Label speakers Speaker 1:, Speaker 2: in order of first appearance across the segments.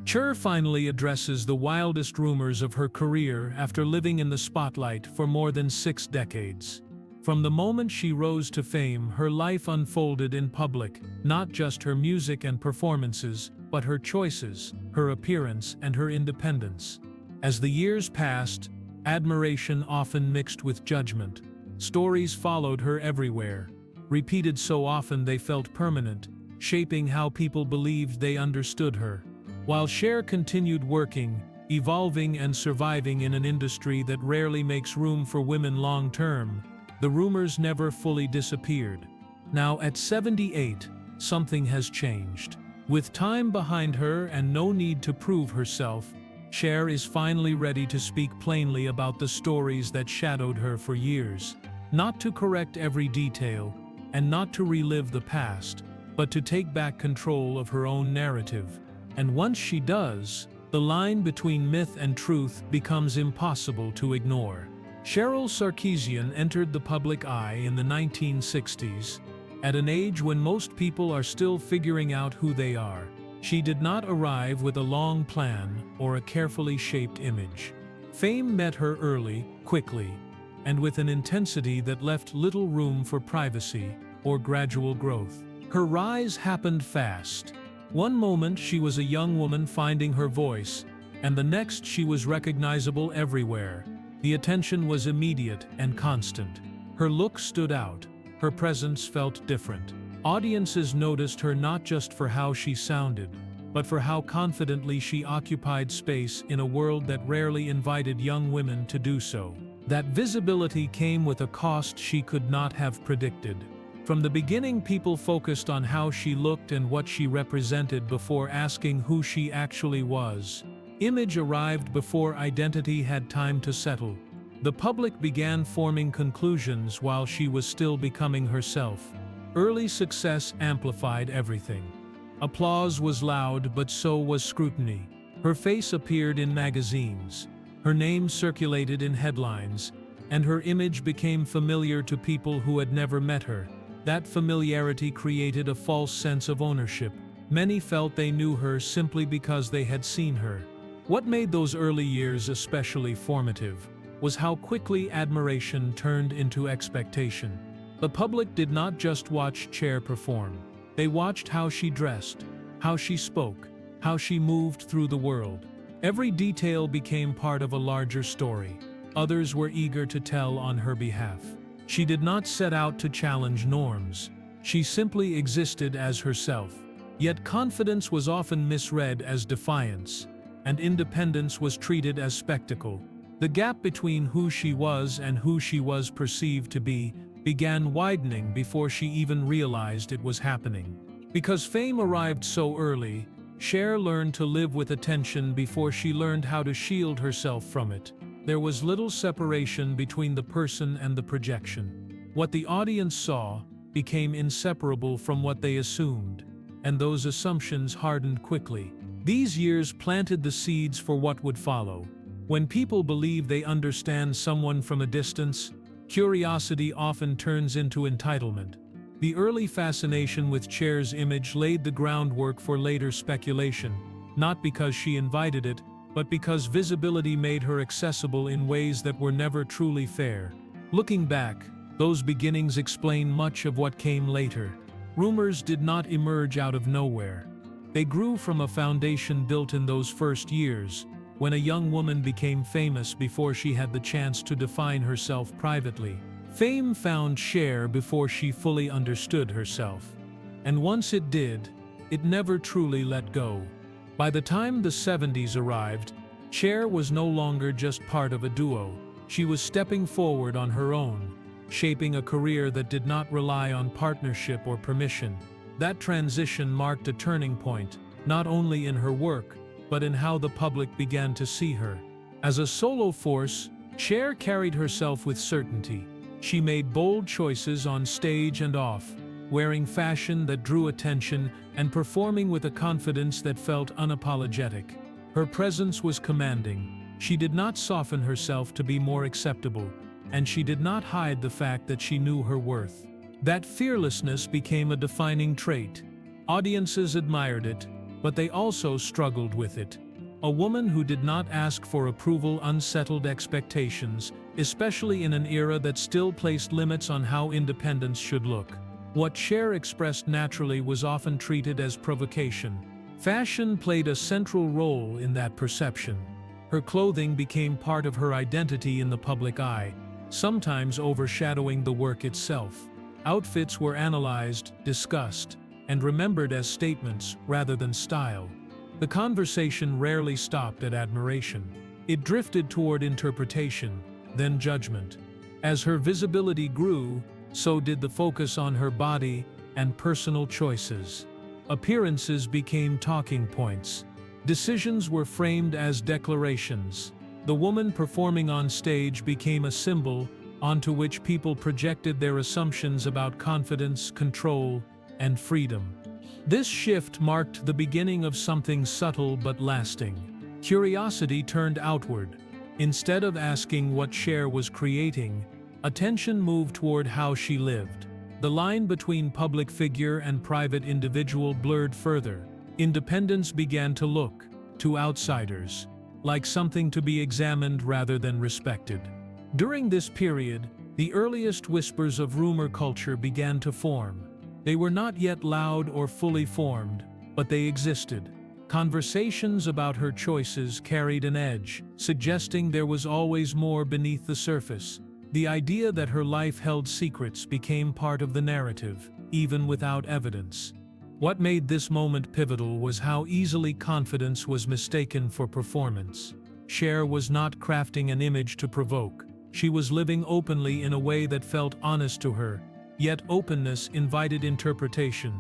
Speaker 1: Cher finally addresses the wildest rumors of her career after living in the spotlight for more than 6 decades. From the moment she rose to fame, her life unfolded in public, not just her music and performances, but her choices, her appearance, and her independence. As the years passed, admiration often mixed with judgment. Stories followed her everywhere, repeated so often they felt permanent, shaping how people believed they understood her. While Cher continued working, evolving and surviving in an industry that rarely makes room for women long-term, the rumors never fully disappeared. Now at 78, something has changed. With time behind her and no need to prove herself, Cher is finally ready to speak plainly about the stories that shadowed her for years. Not to correct every detail, and not to relive the past, but to take back control of her own narrative. And once she does, the line between myth and truth becomes impossible to ignore. Cheryl Sarkeesian entered the public eye in the 1960s, at an age when most people are still figuring out who they are. She did not arrive with a long plan or a carefully shaped image. Fame met her early, quickly, and with an intensity that left little room for privacy or gradual growth. Her rise happened fast. One moment she was a young woman finding her voice, and the next she was recognizable everywhere. The attention was immediate and constant. Her look stood out. Her presence felt different. Audiences noticed her not just for how she sounded, but for how confidently she occupied space in a world that rarely invited young women to do so. That visibility came with a cost she could not have predicted. From the beginning, people focused on how she looked and what she represented before asking who she actually was. Image arrived before identity had time to settle. The public began forming conclusions while she was still becoming herself. Early success amplified everything. Applause was loud, but so was scrutiny. Her face appeared in magazines. Her name circulated in headlines, and her image became familiar to people who had never met her. That familiarity created a false sense of ownership. Many felt they knew her simply because they had seen her. What made those early years especially formative was how quickly admiration turned into expectation. The public did not just watch Cher perform. They watched how she dressed, how she spoke, how she moved through the world. Every detail became part of a larger story. Others were eager to tell on her behalf. She did not set out to challenge norms. She simply existed as herself. Yet confidence was often misread as defiance, and independence was treated as spectacle. The gap between who she was and who she was perceived to be began widening before she even realized it was happening. Because fame arrived so early, Cher learned to live with attention before she learned how to shield herself from it. There was little separation between the person and the projection. What the audience saw became inseparable from what they assumed, and those assumptions hardened quickly. These years planted the seeds for what would follow. When people believe they understand someone from a distance, curiosity often turns into entitlement. The early fascination with Cher's image laid the groundwork for later speculation, not because she invited it, but because visibility made her accessible in ways that were never truly fair. Looking back, those beginnings explain much of what came later. Rumors did not emerge out of nowhere. They grew from a foundation built in those first years, when a young woman became famous before she had the chance to define herself privately. Fame found Cher before she fully understood herself. And once it did, it never truly let go. By the time the 70s arrived, Cher was no longer just part of a duo. She was stepping forward on her own, shaping a career that did not rely on partnership or permission. That transition marked a turning point, not only in her work, but in how the public began to see her. As a solo force, Cher carried herself with certainty. She made bold choices on stage and off, wearing fashion that drew attention and performing with a confidence that felt unapologetic. Her presence was commanding. She did not soften herself to be more acceptable, and she did not hide the fact that she knew her worth. That fearlessness became a defining trait. Audiences admired it, but they also struggled with it. A woman who did not ask for approval unsettled expectations, especially in an era that still placed limits on how independence should look. What Cher expressed naturally was often treated as provocation. Fashion played a central role in that perception. Her clothing became part of her identity in the public eye, sometimes overshadowing the work itself. Outfits were analyzed, discussed, and remembered as statements rather than style. The conversation rarely stopped at admiration. It drifted toward interpretation, then judgment. As her visibility grew, so did the focus on her body and personal choices. Appearances became talking points. Decisions were framed as declarations. The woman performing on stage became a symbol onto which people projected their assumptions about confidence, control, and freedom. This shift marked the beginning of something subtle but lasting. Curiosity turned outward. Instead of asking what Cher was creating, attention moved toward how she lived. The line between public figure and private individual blurred further. Independence began to look, to outsiders, like something to be examined rather than respected. During this period, the earliest whispers of rumor culture began to form. They were not yet loud or fully formed, but they existed. Conversations about her choices carried an edge, suggesting there was always more beneath the surface. The idea that her life held secrets became part of the narrative, even without evidence. What made this moment pivotal was how easily confidence was mistaken for performance. Cher was not crafting an image to provoke. She was living openly in a way that felt honest to her. Yet openness invited interpretation,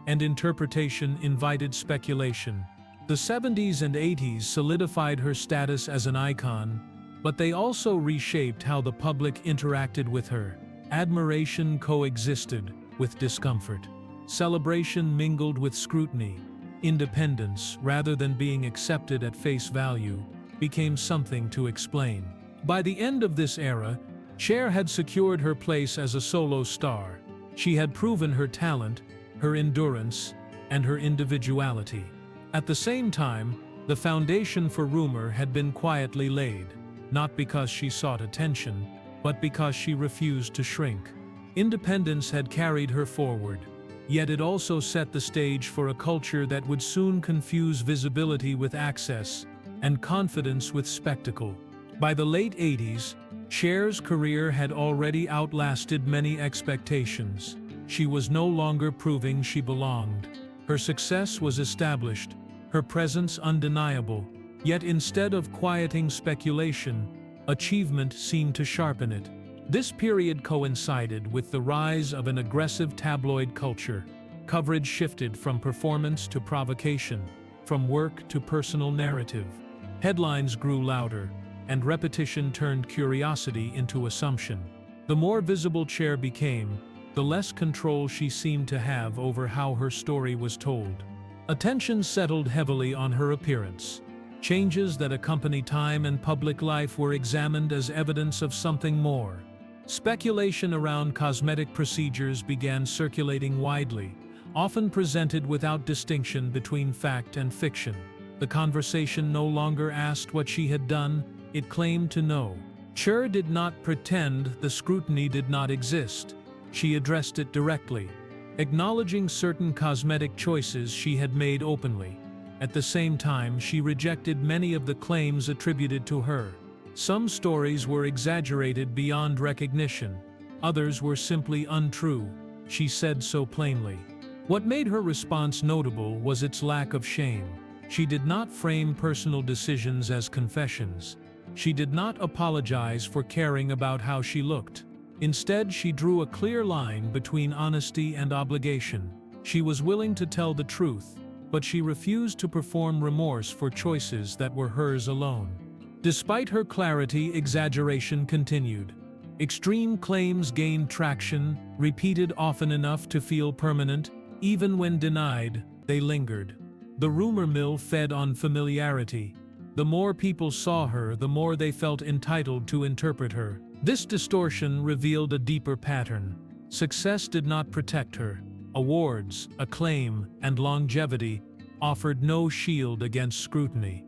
Speaker 1: and interpretation invited speculation. The 70s and 80s solidified her status as an icon, but they also reshaped how the public interacted with her. Admiration coexisted with discomfort. Celebration mingled with scrutiny. Independence, rather than being accepted at face value, became something to explain. By the end of this era, Cher had secured her place as a solo star. She had proven her talent, her endurance, and her individuality. At the same time, the foundation for rumor had been quietly laid, not because she sought attention, but because she refused to shrink. Independence had carried her forward, yet it also set the stage for a culture that would soon confuse visibility with access and confidence with spectacle. By the late 80s, Cher's career had already outlasted many expectations. She was no longer proving she belonged. Her success was established, her presence undeniable, yet instead of quieting speculation, achievement seemed to sharpen it. This period coincided with the rise of an aggressive tabloid culture. Coverage shifted from performance to provocation, from work to personal narrative. Headlines grew louder, and repetition turned curiosity into assumption. The more visible Cher became, the less control she seemed to have over how her story was told. Attention settled heavily on her appearance. Changes that accompany time and public life were examined as evidence of something more. Speculation around cosmetic procedures began circulating widely, often presented without distinction between fact and fiction. The conversation no longer asked what she had done, it claimed to know. Cher did not pretend the scrutiny did not exist. She addressed it directly, acknowledging certain cosmetic choices she had made openly. At the same time, she rejected many of the claims attributed to her. Some stories were exaggerated beyond recognition. Others were simply untrue. She said so plainly. What made her response notable was its lack of shame. She did not frame personal decisions as confessions. She did not apologize for caring about how she looked. Instead, she drew a clear line between honesty and obligation. She was willing to tell the truth, but she refused to perform remorse for choices that were hers alone. Despite her clarity, exaggeration continued. Extreme claims gained traction, repeated often enough to feel permanent. Even when denied, they lingered. The rumor mill fed on familiarity. The more people saw her, the more they felt entitled to interpret her. This distortion revealed a deeper pattern. Success did not protect her. Awards, acclaim, and longevity offered no shield against scrutiny.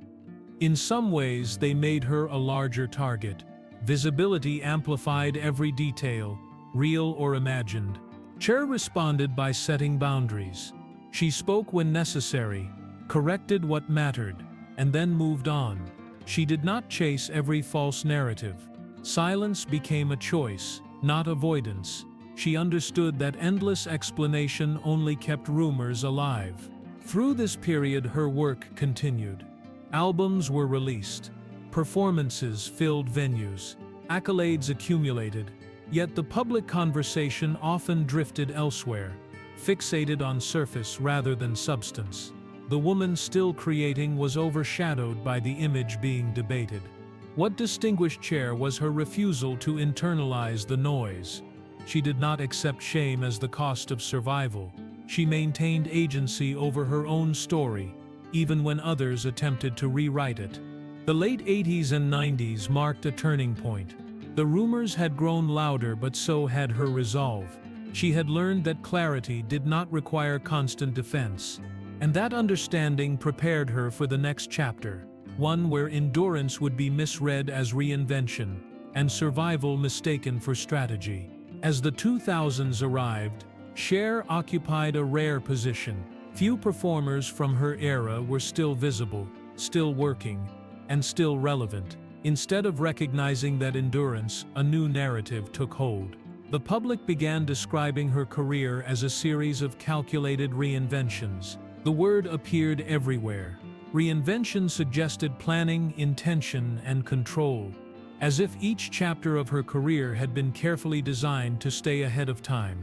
Speaker 1: In some ways, they made her a larger target. Visibility amplified every detail, real or imagined. Cher responded by setting boundaries. She spoke when necessary, corrected what mattered, and then moved on. She did not chase every false narrative. Silence became a choice, not avoidance. She understood that endless explanation only kept rumors alive. Through this period, her work continued. Albums were released. Performances filled venues. Accolades accumulated. Yet the public conversation often drifted elsewhere, fixated on surface rather than substance. The woman still creating was overshadowed by the image being debated. What distinguished Cher was her refusal to internalize the noise. She did not accept shame as the cost of survival. She maintained agency over her own story, even when others attempted to rewrite it. The late 80s and 90s marked a turning point. The rumors had grown louder, but so had her resolve. She had learned that clarity did not require constant defense, and that understanding prepared her for the next chapter, one where endurance would be misread as reinvention, and survival mistaken for strategy. As the 2000s arrived, Cher occupied a rare position. Few performers from her era were still visible, still working, and still relevant. Instead of recognizing that endurance, a new narrative took hold. The public began describing her career as a series of calculated reinventions. The word appeared everywhere. Reinvention suggested planning, intention, and control, as if each chapter of her career had been carefully designed to stay ahead of time.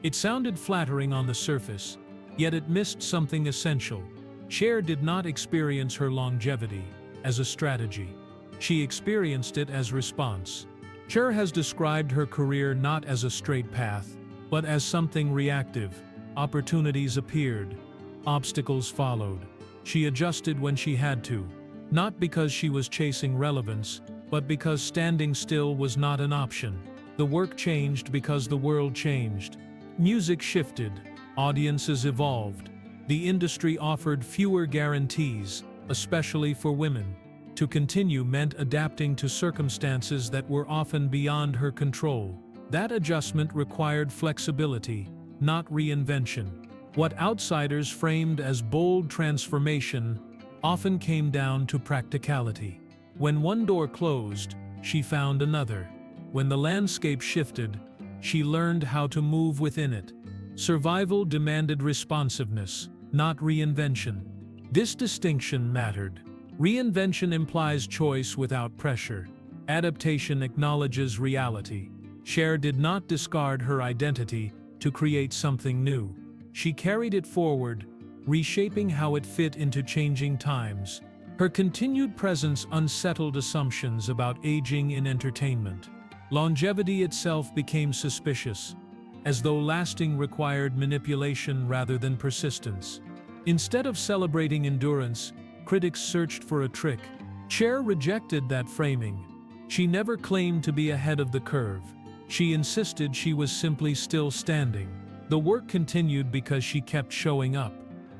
Speaker 1: It sounded flattering on the surface, yet it missed something essential. Cher did not experience her longevity as a strategy. She experienced it as response. Cher has described her career not as a straight path, but as something reactive. Opportunities appeared. Obstacles followed. She adjusted when she had to, not because she was chasing relevance, but because standing still was not an option. The work changed because the world changed. Music shifted. Audiences evolved. The industry offered fewer guarantees, especially for women. To continue meant adapting to circumstances that were often beyond her control. That adjustment required flexibility, not reinvention. What outsiders framed as bold transformation often came down to practicality. When one door closed, she found another. When the landscape shifted, she learned how to move within it. Survival demanded responsiveness, not reinvention. This distinction mattered. Reinvention implies choice without pressure. Adaptation acknowledges reality. Cher did not discard her identity to create something new. She carried it forward, reshaping how it fit into changing times. Her continued presence unsettled assumptions about aging in entertainment. Longevity itself became suspicious, as though lasting required manipulation rather than persistence. Instead of celebrating endurance, critics searched for a trick. Cher rejected that framing. She never claimed to be ahead of the curve. She insisted she was simply still standing. The work continued because she kept showing up,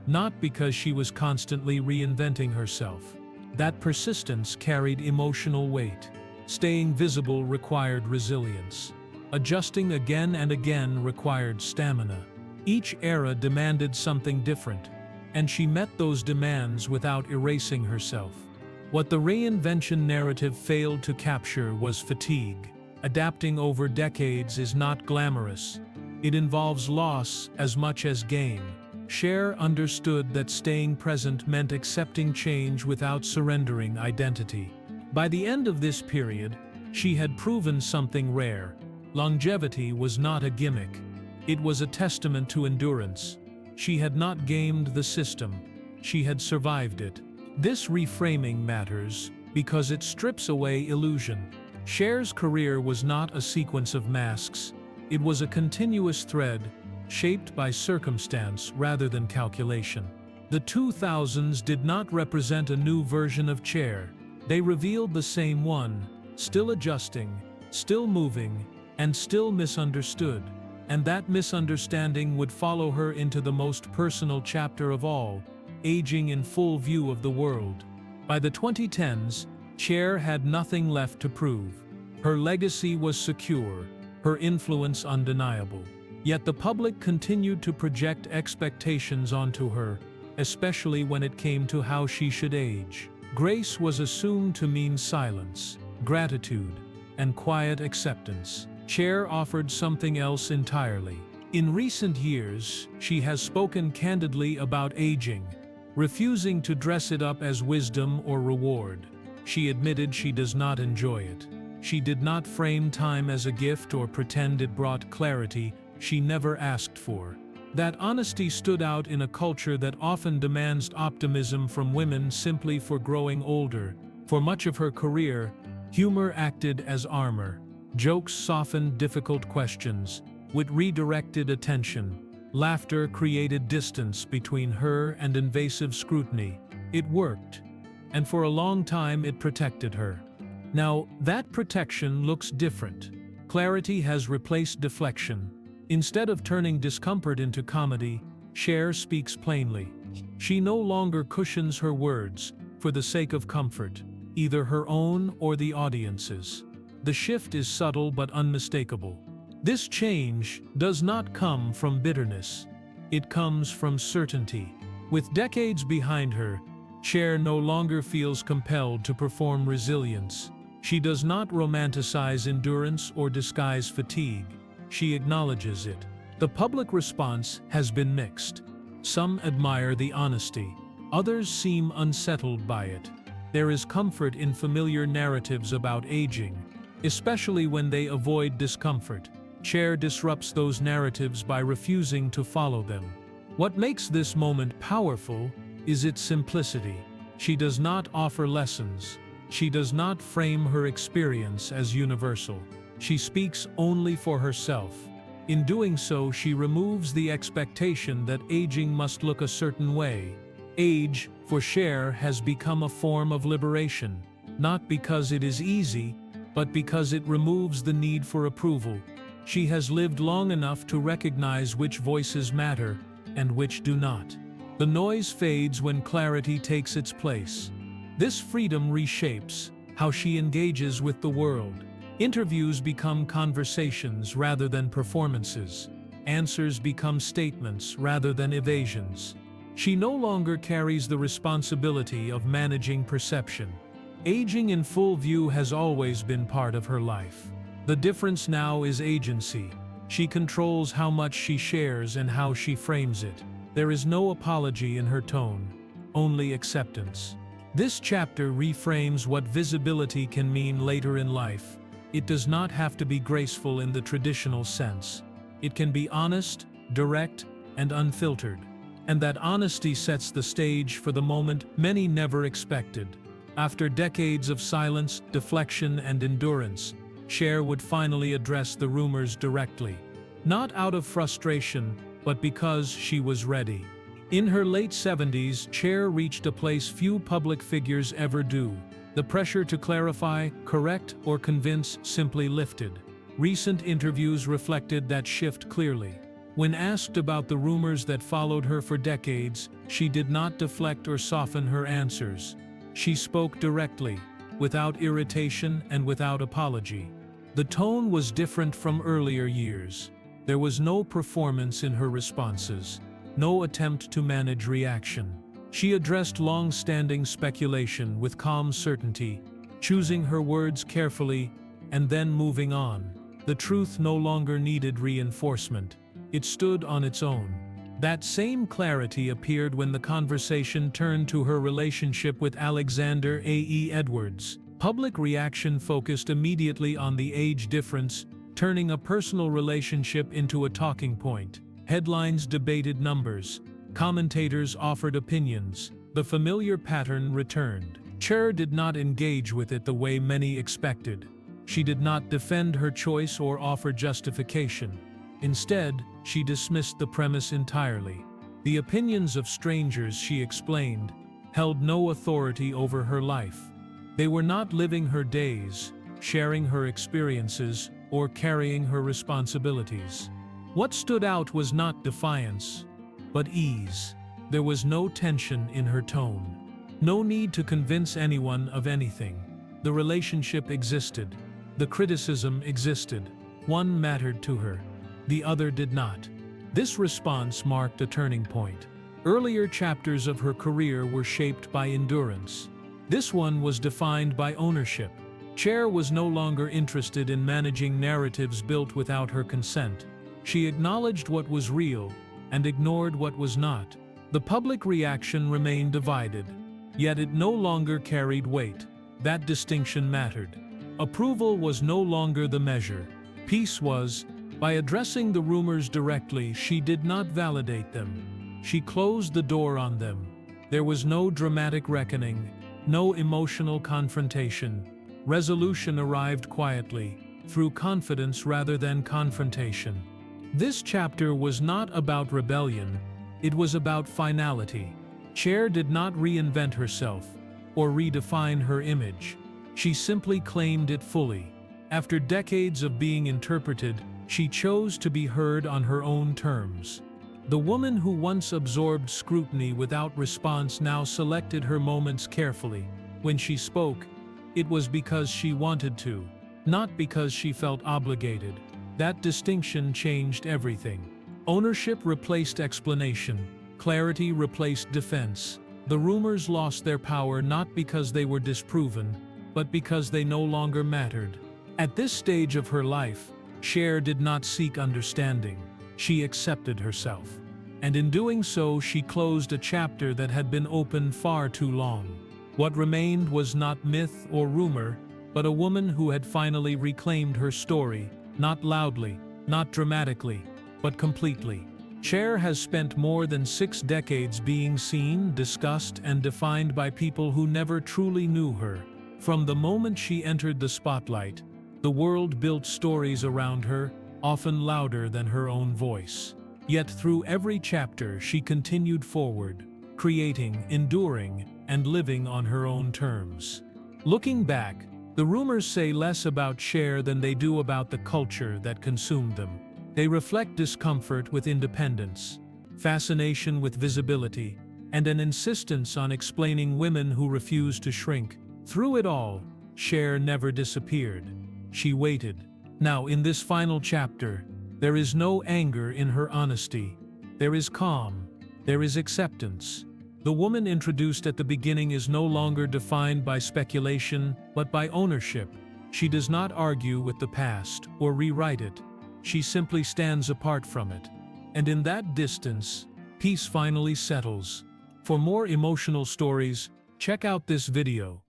Speaker 1: not because she was constantly reinventing herself. That persistence carried emotional weight. Staying visible required resilience. Adjusting again and again required stamina. Each era demanded something different, and she met those demands without erasing herself. What the reinvention narrative failed to capture was fatigue. Adapting over decades is not glamorous. It involves loss as much as gain. Cher understood that staying present meant accepting change without surrendering identity. By the end of this period, she had proven something rare. Longevity was not a gimmick. It was a testament to endurance. She had not gamed the system. She had survived it. This reframing matters because it strips away illusion. Cher's career was not a sequence of masks. It was a continuous thread, shaped by circumstance rather than calculation. The 2000s did not represent a new version of Cher. They revealed the same one, still adjusting, still moving, and still misunderstood. And that misunderstanding would follow her into the most personal chapter of all, aging in full view of the world. By the 2010s, Cher had nothing left to prove. Her legacy was secure, her influence undeniable. Yet the public continued to project expectations onto her, especially when it came to how she should age. Grace was assumed to mean silence, gratitude, and quiet acceptance. Cher offered something else entirely. In recent years, she has spoken candidly about aging, refusing to dress it up as wisdom or reward. She admitted she does not enjoy it. She did not frame time as a gift or pretend it brought clarity she never asked for. That honesty stood out in a culture that often demands optimism from women simply for growing older. For much of her career, humor acted as armor. Jokes softened difficult questions, wit redirected attention. Laughter created distance between her and invasive scrutiny. It worked, and for a long time it protected her. Now, that protection looks different. Clarity has replaced deflection. Instead of turning discomfort into comedy, Cher speaks plainly. She no longer cushions her words for the sake of comfort, either her own or the audience's. The shift is subtle but unmistakable. This change does not come from bitterness. It comes from certainty. With decades behind her, Cher no longer feels compelled to perform resilience. She does not romanticize endurance or disguise fatigue. She acknowledges it. The public response has been mixed. Some admire the honesty. Others seem unsettled by it. There is comfort in familiar narratives about aging, especially when they avoid discomfort. Cher disrupts those narratives by refusing to follow them. What makes this moment powerful is its simplicity. She does not offer lessons. She does not frame her experience as universal. She speaks only for herself. In doing so, she removes the expectation that aging must look a certain way. Age, for Cher, has become a form of liberation, not because it is easy, but because it removes the need for approval. She has lived long enough to recognize which voices matter and which do not. The noise fades when clarity takes its place. This freedom reshapes how she engages with the world. Interviews become conversations rather than performances. Answers become statements rather than evasions. She no longer carries the responsibility of managing perception. Aging in full view has always been part of her life. The difference now is agency. She controls how much she shares and how she frames it. There is no apology in her tone, only acceptance. This chapter reframes what visibility can mean later in life. It does not have to be graceful in the traditional sense. It can be honest, direct, and unfiltered. And that honesty sets the stage for the moment many never expected. After decades of silence, deflection, and endurance, Cher would finally address the rumors directly. Not out of frustration, but because she was ready. In her late 70s, Cher reached a place few public figures ever do. The pressure to clarify, correct, or convince simply lifted. Recent interviews reflected that shift clearly. When asked about the rumors that followed her for decades, she did not deflect or soften her answers. She spoke directly, without irritation and without apology. The tone was different from earlier years. There was no performance in her responses, no attempt to manage reaction. She addressed long-standing speculation with calm certainty, choosing her words carefully and then moving on. The truth no longer needed reinforcement. It stood on its own. That same clarity appeared when the conversation turned to her relationship with Alexander A.E. Edwards. Public reaction focused immediately on the age difference, turning a personal relationship into a talking point. Headlines debated numbers. Commentators offered opinions. The familiar pattern returned. Cher did not engage with it the way many expected. She did not defend her choice or offer justification. Instead, she dismissed the premise entirely. The opinions of strangers, she explained, held no authority over her life. They were not living her days, sharing her experiences, or carrying her responsibilities. What stood out was not defiance, but ease. There was no tension in her tone. No need to convince anyone of anything. The relationship existed. The criticism existed. One mattered to her. The other did not. This response marked a turning point. Earlier chapters of her career were shaped by endurance. This one was defined by ownership. Cher was no longer interested in managing narratives built without her consent. She acknowledged what was real and ignored what was not. The public reaction remained divided, yet it no longer carried weight. That distinction mattered. Approval was no longer the measure. Peace was. By addressing the rumors directly, she did not validate them. She closed the door on them. There was no dramatic reckoning, no emotional confrontation. Resolution arrived quietly, through confidence rather than confrontation. This chapter was not about rebellion, it was about finality. Cher did not reinvent herself, or redefine her image. She simply claimed it fully. After decades of being interpreted, she chose to be heard on her own terms. The woman who once absorbed scrutiny without response now selected her moments carefully. When she spoke, it was because she wanted to, not because she felt obligated. That distinction changed everything. Ownership replaced explanation. Clarity replaced defense. The rumors lost their power not because they were disproven, but because they no longer mattered. At this stage of her life, Cher did not seek understanding. She accepted herself. And in doing so, she closed a chapter that had been open far too long. What remained was not myth or rumor, but a woman who had finally reclaimed her story, not loudly, not dramatically, but completely. Cher has spent more than 6 decades being seen, discussed, and defined by people who never truly knew her. From the moment she entered the spotlight, the world built stories around her, often louder than her own voice. Yet through every chapter she continued forward, creating, enduring, and living on her own terms. Looking back, the rumors say less about Cher than they do about the culture that consumed them. They reflect discomfort with independence, fascination with visibility, and an insistence on explaining women who refuse to shrink. Through it all, Cher never disappeared. She waited. Now, in this final chapter, there is no anger in her honesty. There is calm. There is acceptance. The woman introduced at the beginning is no longer defined by speculation, but by ownership. She does not argue with the past or rewrite it. She simply stands apart from it. And in that distance, peace finally settles. For more emotional stories, check out this video.